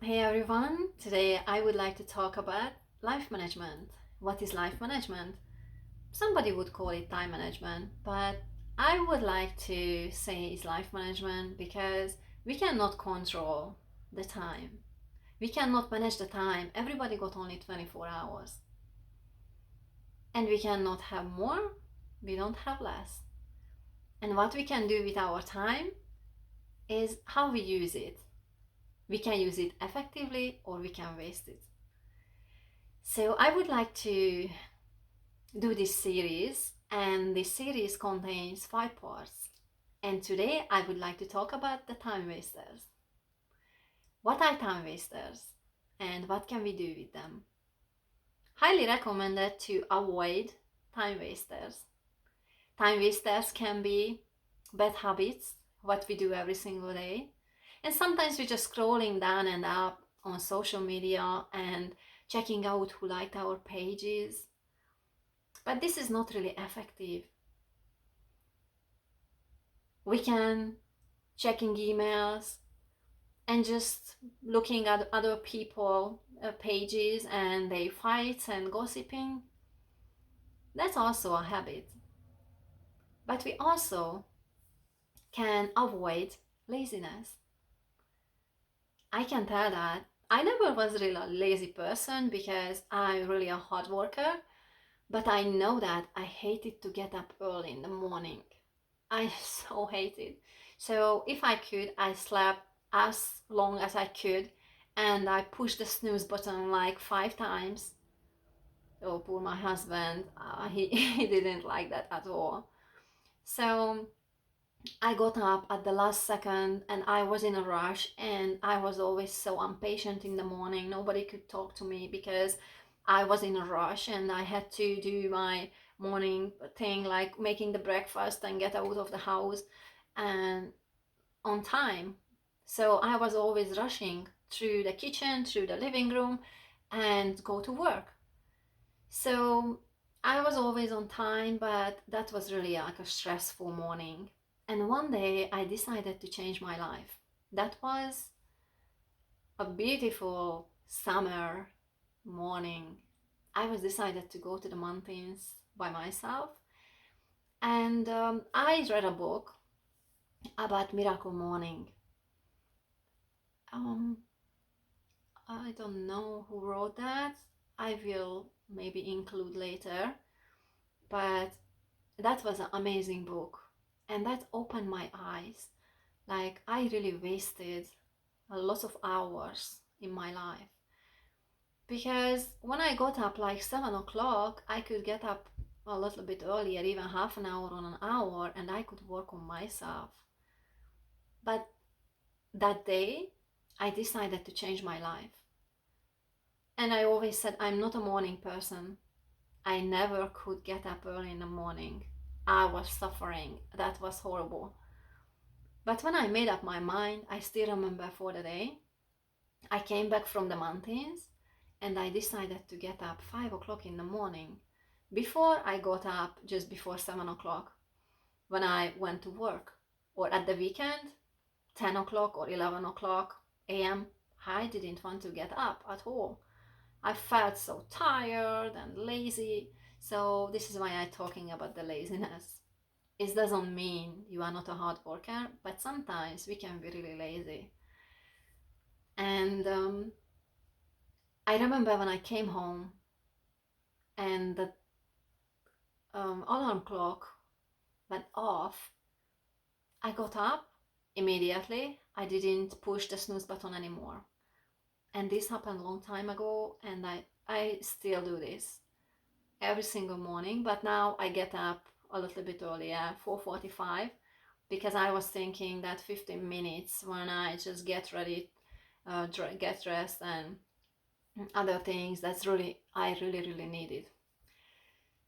Hey everyone, today I would like to talk about life management. What is life management? Somebody would call it time management, but I would like to say it's life management because we cannot control the time. We cannot manage the time. Everybody got only 24 hours. And we cannot have more, we don't have less. And what we can do with our time is how we use it. We can use it effectively or we can waste it. So I would like to do this series, and this series contains 5 parts. And today I would like to talk about the time wasters. What are time wasters and what can we do with them? Highly recommended to avoid time wasters. Time wasters can be bad habits, what we do every single day. And sometimes we're just scrolling down and up on social media and checking out who liked our pages. But this is not really effective. We can checking emails and just looking at other people pages and they fights and gossiping. That's also a habit. But we also can avoid laziness. I can tell that I never was really a lazy person because I'm really a hard worker, but I know that I hated to get up early in the morning. I so hate it. So if I could, I slept as long as I could and I pushed the snooze button like 5 times. Oh, poor my husband. He didn't like that at all. So I got up at the last second and I was in a rush and I was always so impatient in the morning. Nobody could talk to me because I was in a rush and I had to do my morning thing like making the breakfast and get out of the house and on time. So I was always rushing through the kitchen, through the living room and go to work. So I was always on time, but that was really like a stressful morning. And one day I decided to change my life. That was a beautiful summer morning. I was decided to go to the mountains by myself, and I read a book about Miracle Morning. Um, I don't know who wrote that. I will maybe include later, but that was an amazing book, and that opened my eyes. Like I really wasted a lot of hours in my life because when I got up like 7 o'clock, I could get up a little bit earlier, even half an hour on an hour, and I could work on myself. But that day, I decided to change my life. And I always said I'm not a morning person. I never could get up early in the morning. I was suffering. That was horrible. But when I made up my mind, I still remember for the day, I came back from the mountains and I decided to get up 5 o'clock in the morning. Before I got up just before 7 o'clock when I went to work, or at the weekend, 10 o'clock or 11 o'clock a.m., I didn't want to get up at all. I felt so tired and lazy. So this is why I'm talking about the laziness. It doesn't mean you are not a hard worker, but sometimes we can be really lazy. And I remember when I came home and the alarm clock went off, I got up immediately. I didn't push the snooze button anymore. And this happened a long time ago, and I still do this every single morning, but now I get up a little bit earlier, 4:45, because I was thinking that 15 minutes when I just get ready, get dressed and other things, that's really, I really need it.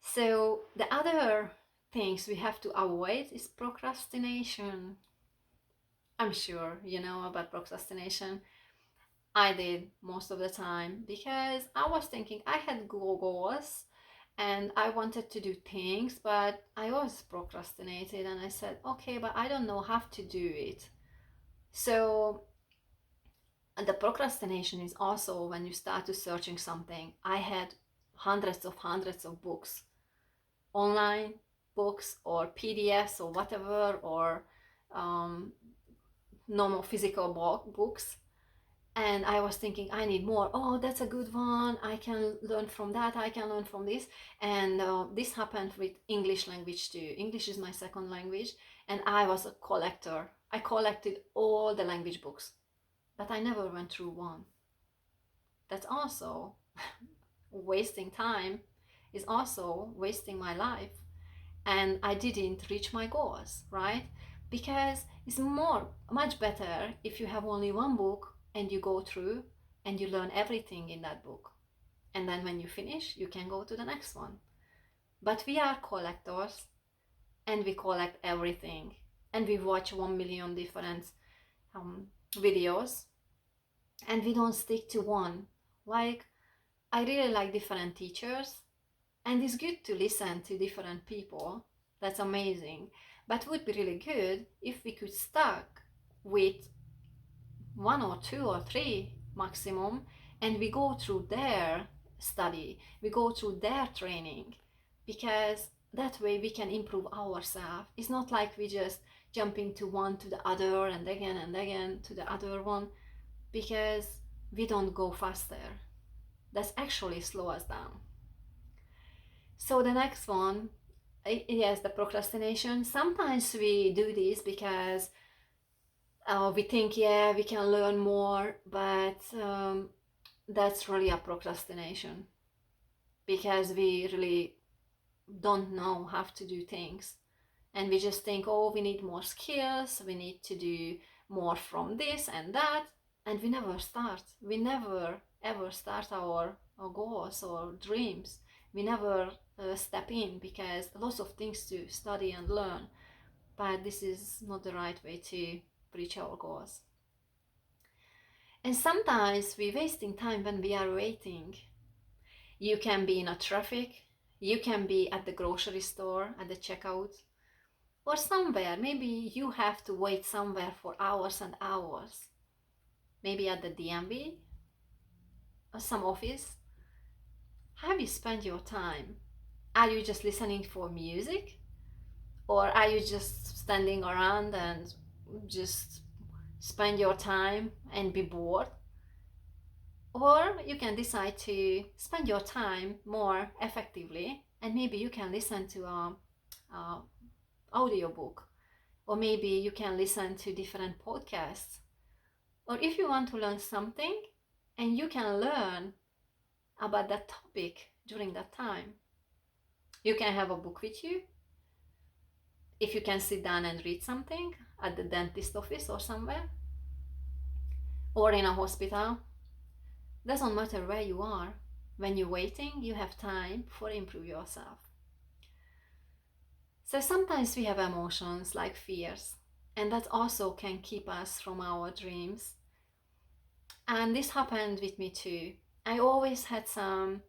So the other things we have to avoid is procrastination. I'm sure you know about procrastination. I did most of the time because I was thinking I had goals and I wanted to do things, but I always procrastinated and I said, okay, but I don't know how to do it. So And the procrastination is also when you start to searching something. I had hundreds of books, online books or PDFs or whatever, or um, normal physical books. And I was thinking, I need more. Oh, that's a good one. I can learn from that. I can learn from this. And this happened with English language too. English is my second language, and I was a collector. I collected all the language books, but I never went through one. That's also wasting time, is also wasting my life, and I didn't reach my goals, right? Because it's much better if you have only one book and you go through and you learn everything in that book. And then when you finish, you can go to the next one. But we are collectors, and we collect everything. And we watch 1 million different videos, and we don't stick to one. Like, I really like different teachers, and it's good to listen to different people. That's amazing. But it would be really good if we could stuck with one or two or three maximum, and we go through their study, we go through their training, because that way we can improve ourselves. It's not like we just jumping to one to the other and again to the other one, because we don't go faster. That's actually slow us down. So the next one, yes, the procrastination. Sometimes we do this because we think, yeah, we can learn more, but that's really a procrastination, because we really don't know how to do things, and we just think, oh, we need more skills, we need to do more from this and that, and we never start. We never ever start our goals or dreams. We never step in, because lots of things to study and learn, but this is not the right way to reach our goals. And sometimes we're wasting time when we are waiting. You can be in a traffic, you can be at the grocery store, at the checkout, or somewhere. Maybe you have to wait somewhere for hours and hours. Maybe at the DMV or some office. How do you spend your time? Are you just listening for music? Or are you just standing around and just spend your time and be bored? Or you can decide to spend your time more effectively, and maybe you can listen to a audiobook, or maybe you can listen to different podcasts. Or if you want to learn something, and you can learn about that topic during that time, you can have a book with you. If you can sit down and read something at the dentist office or somewhere, or in a hospital, doesn't matter where you are. When you're waiting, you have time for improve yourself. So sometimes we have emotions like fears, and that also can keep us from our dreams. And this happened with me too. I always had some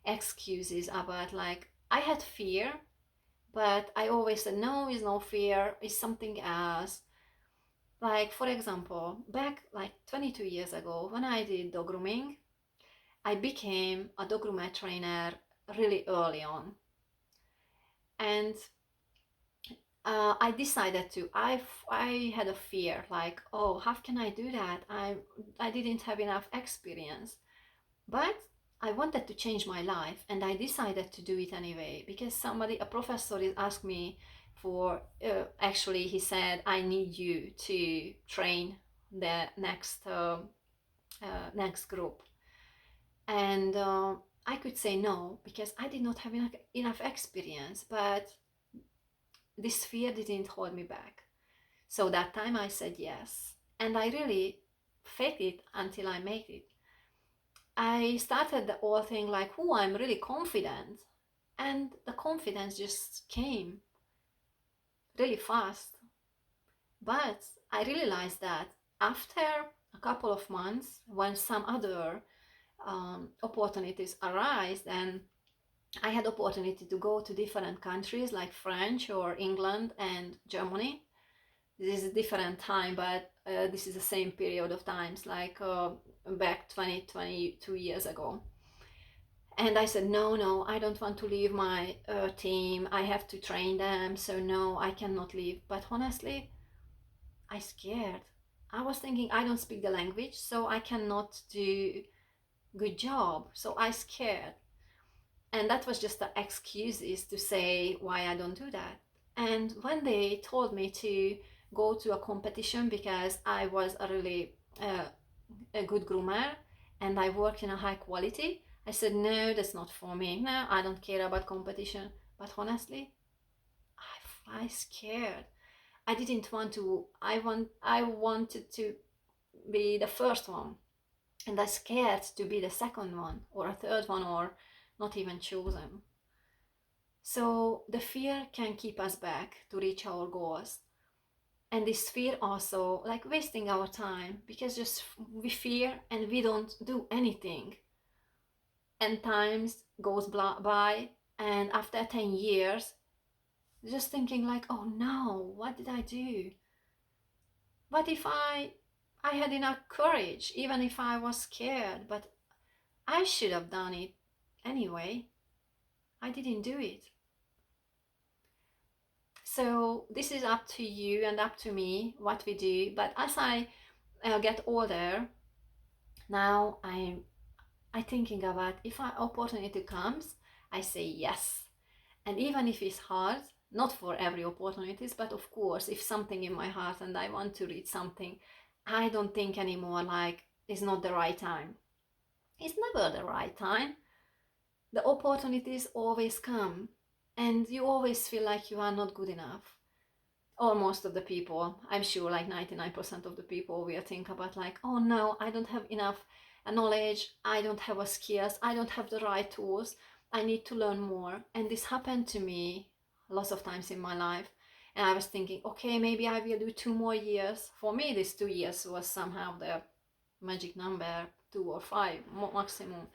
excuses about, like, I had fear, but I always said, no, it's no fear, it's something else. Like, for example, back like 22 years ago, when I did dog grooming, I became a dog groomer trainer really early on. And I decided to. I had a fear, like, oh, how can I do that? I didn't have enough experience, but I wanted to change my life, and I decided to do it anyway, because a professor, asked me for. Actually, he said, I need you to train the next group, and I could say no, because I did not have enough experience, but this fear didn't hold me back. So that time I said yes, and I really faked it until I made it. I started the whole thing like, oh, I'm really confident, and the confidence just came really fast. But I realized that after a couple of months, when some other opportunities arise, and I had opportunity to go to different countries like French or England and Germany. This is a different time, but this is the same period of times, like back 22 years ago. And I said, no, I don't want to leave my team. I have to train them, so no, I cannot leave. But honestly, I scared. I was thinking I don't speak the language, so I cannot do good job. So I scared. And that was just the excuses to say why I don't do that. And when they told me to go to a competition because I was a really a good groomer and I work in a high quality, I said, no, that's not for me. No, I don't care about competition. But honestly, I scared. I didn't want to. I wanted to be the first one, and I scared to be the second one or a third one or not even chosen. So the fear can keep us back to reach our goals. And this fear also like wasting our time, because just we fear and we don't do anything. And times goes by, and after 10 years, just thinking like, oh no, what did I do? What if I had enough courage, even if I was scared, but I should have done it anyway. I didn't do it. So this is up to you and up to me what we do. But as I get older, now I thinking about if an opportunity comes, I say yes. And even if it's hard, not for every opportunities, but of course, if something in my heart and I want to read something, I don't think anymore like it's not the right time. It's never the right time. The opportunities always come, and you always feel like you are not good enough. Or most of the people, I'm sure like 99% of the people will think about like, oh no, I don't have enough knowledge, I don't have a skills, I don't have the right tools, I need to learn more. And this happened to me lots of times in my life. And I was thinking, okay, maybe I will do 2 more years. For me, this 2 years was somehow the magic number, 2 or 5 maximum,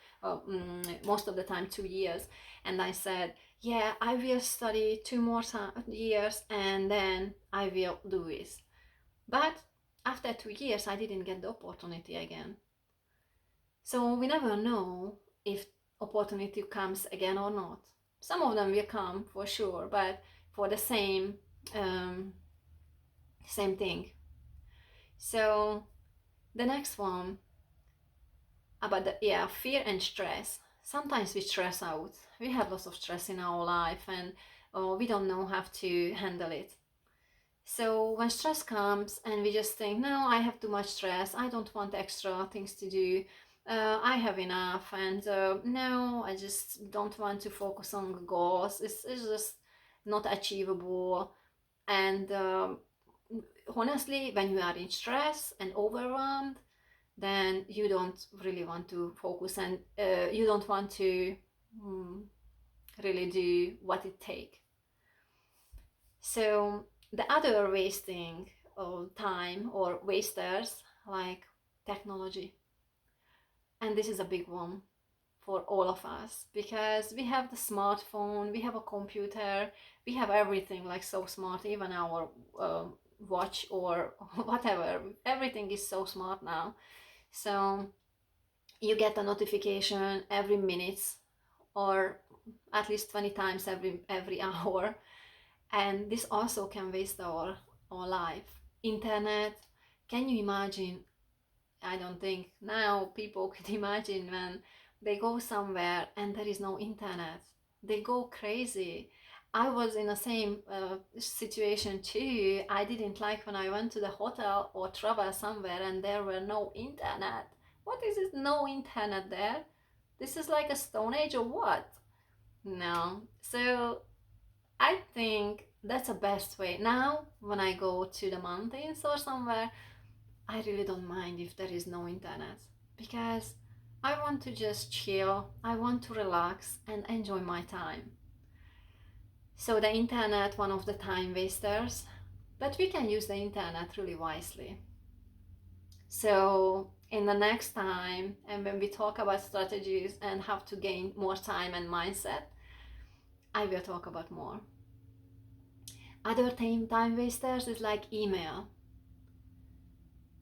most of the time 2 years. And I said, yeah, I will study 2 more years and then I will do this. But after 2 years, I didn't get the opportunity again. So we never know if opportunity comes again or not. Some of them will come for sure, but for the same thing. So the next one about the fear and stress. Sometimes we stress out. We have lots of stress in our life, and we don't know how to handle it. So when stress comes and we just think, no, I have too much stress, I don't want extra things to do, I have enough, and no, I just don't want to focus on goals, it's just not achievable. And honestly, when you are in stress and overwhelmed, then you don't really want to focus, and you don't want to really do what it takes. So the other wasting of time or wasters like technology, and this is a big one for all of us, because we have the smartphone, we have a computer, we have everything like so smart, even our watch or whatever, everything is so smart now. So you get a notification every minute or at least 20 times every hour, and this also can waste our life. Internet, can you imagine? I don't think now people could imagine when they go somewhere and there is no internet. They go crazy. I was in the same situation too. I didn't like when I went to the hotel or travel somewhere and there were no internet. What is it? No internet there? This is like a stone age or what? No. So I think that's the best way. Now, when I go to the mountains or somewhere, I really don't mind if there is no internet, because I want to just chill, I want to relax and enjoy my time. So the internet, one of the time wasters, but we can use the internet really wisely. So in the next time, and when we talk about strategies and how to gain more time and mindset, I will talk about more. Other time wasters is like email.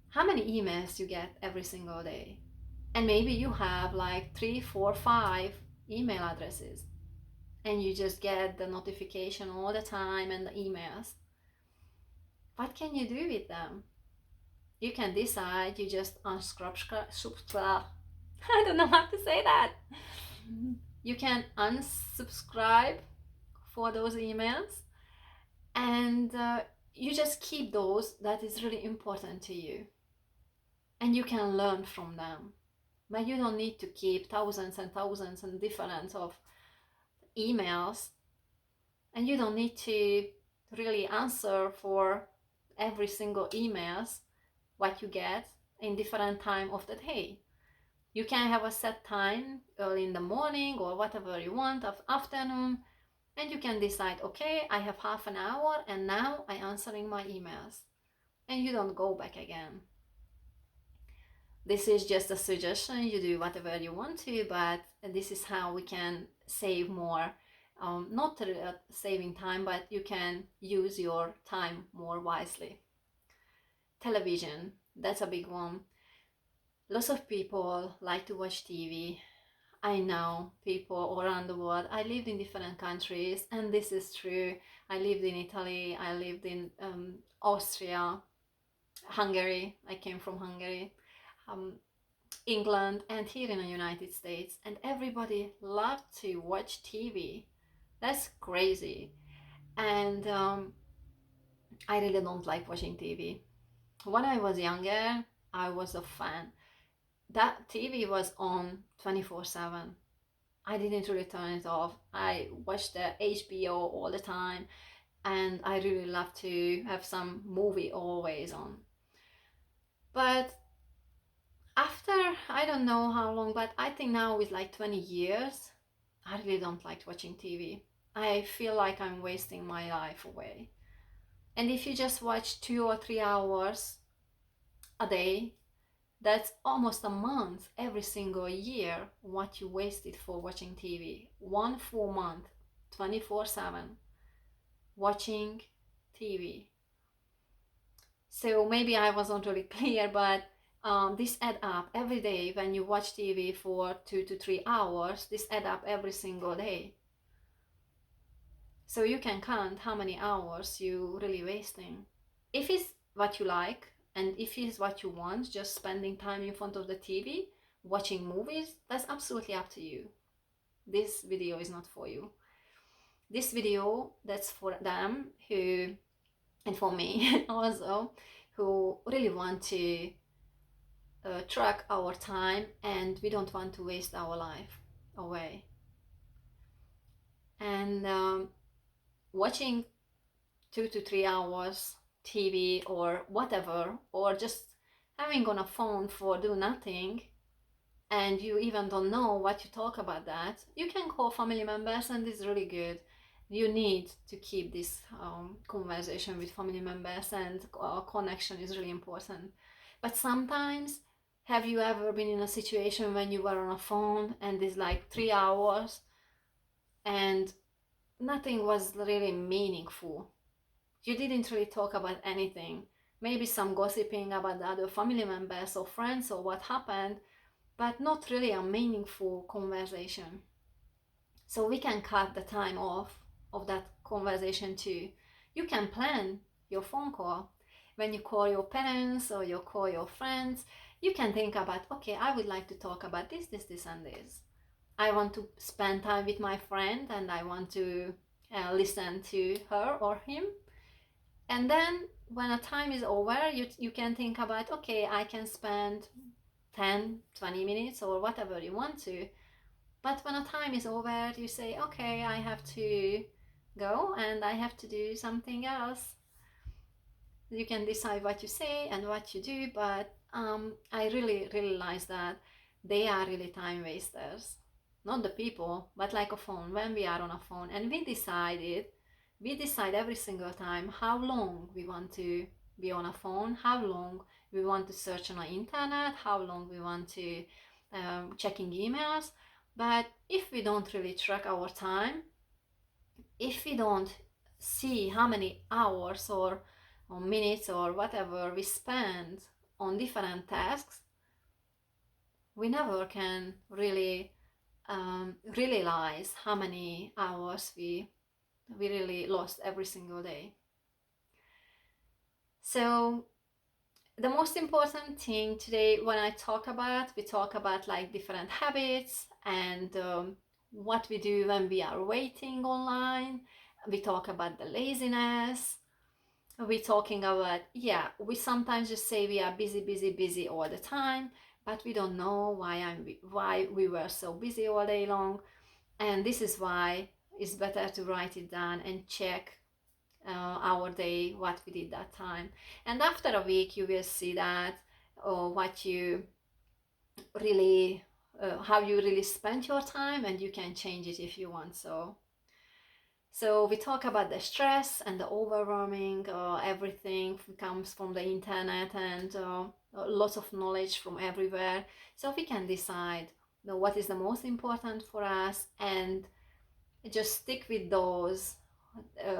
How many emails you get every single day? And maybe you have like 3, 4, 5 email addresses, and you just get the notification all the time and the emails. What can you do with them? You can decide you just unsubscribe. I don't know how to say that. You can unsubscribe for those emails, and you just keep those that is really important to you, and you can learn from them. But you don't need to keep thousands and thousands and different of emails, and you don't need to really answer for every single emails what you get in different time of the day. You can have a set time early in the morning or whatever you want of afternoon, and you can decide, okay, I have half an hour and now I answering my emails, and you don't go back again. This is just a suggestion, you do whatever you want to, but this is how we can save more. Not saving time, but you can use your time more wisely. Television, that's a big one. Lots of people like to watch TV. I know people around the world. I lived in different countries, and this is true. I lived in Italy, I lived in Austria, Hungary. I came from Hungary, England, and here in the United States. And everybody loved to watch TV. That's crazy. And I really don't like watching TV. When I was younger, I was a fan. That TV was on 24/7. I didn't really turn it off. I watched the HBO all the time, and I really love to have some movie always on. But after, I don't know how long, but I think now with like 20 years, I really don't like watching TV. I feel like I'm wasting my life away. And if you just watch 2 or 3 hours a day, that's almost a month every single year what you wasted for watching TV. 1 full month, 24/7, watching TV. So maybe I wasn't really clear, but this add up every day. When you watch TV for 2 to 3 hours, this add up every single day. So you can count how many hours you really wasting. If it's what you like, and if it's what you want, just spending time in front of the TV, watching movies, that's absolutely up to you. This video is not for you. This video, that's for them who, and for me also, who really want to track our time, and we don't want to waste our life away. And watching 2 to 3 hours TV or whatever, or just having on a phone for do nothing, and you even don't know what you talk about that, you can call family members, and it's really good. You need to keep this conversation with family members, and connection is really important. But sometimes, have you ever been in a situation when you were on a phone and it's like 3 hours and nothing was really meaningful? You didn't really talk about anything. Maybe some gossiping about the other family members or friends or what happened, but not really a meaningful conversation. So we can cut the time off of that conversation too. You can plan your phone call. When you call your parents or you call your friends, you can think about, okay, I would like to talk about this, this, this, and this. I want to spend time with my friend, and I want to listen to her or him. And then when a time is over, you can think about, okay, I can spend 10, 20 minutes or whatever you want to. But when a time is over, you say, okay, I have to go and I have to do something else. You can decide what you say and what you do, but I really realize that they are really time wasters. Not the people, but like a phone. When we are on a phone and we decide every single time how long we want to be on a phone, how long we want to search on the internet, how long we want to checking emails. But if we don't really track our time, if we don't see how many hours or minutes or whatever we spend on different tasks, we never can really realize how many hours we really lost every single day. So the most important thing today when we talk about like different habits and what we do when we are waiting online. We talk about the laziness. We're talking about, yeah, we sometimes just say we are busy, busy, busy all the time, but we don't know why we were so busy all day long. And this is why it's better to write it down and check our day, what we did that time. And after a week, you will see that what you really, how you really spent your time, and you can change it if you want. So we talk about the stress and the overwhelming. Everything comes from the internet and lots of knowledge from everywhere. So we can decide what is the most important for us and just stick with those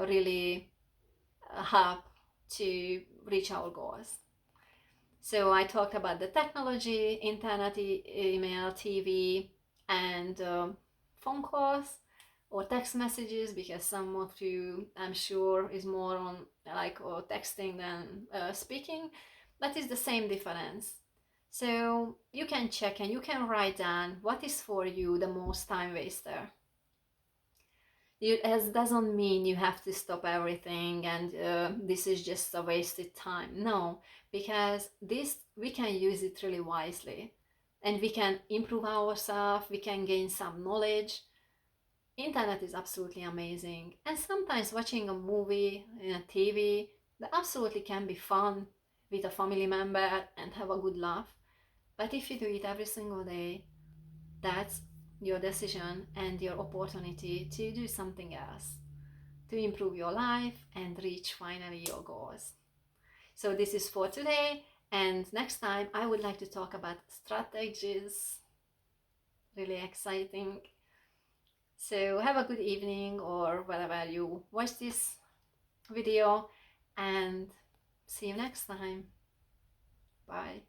really help to reach our goals. So I talked about the technology, internet, email, TV, and phone calls or text messages, because some of you, I'm sure, is more on like texting than speaking, but it's the same difference. So you can check and you can write down what is for you the most time waster. It doesn't mean you have to stop everything and this is just a wasted time. No, because this we can use it really wisely, and we can improve ourselves. We can gain some knowledge. Internet is absolutely amazing, and sometimes watching a movie in a TV that absolutely can be fun with a family member and have a good laugh. But if you do it every single day, that's your decision and your opportunity to do something else, to improve your life and reach finally your goals. So this is for today, and next time I would like to talk about strategies. Really exciting. So have a good evening or wherever you watch this video, and see you next time. Bye.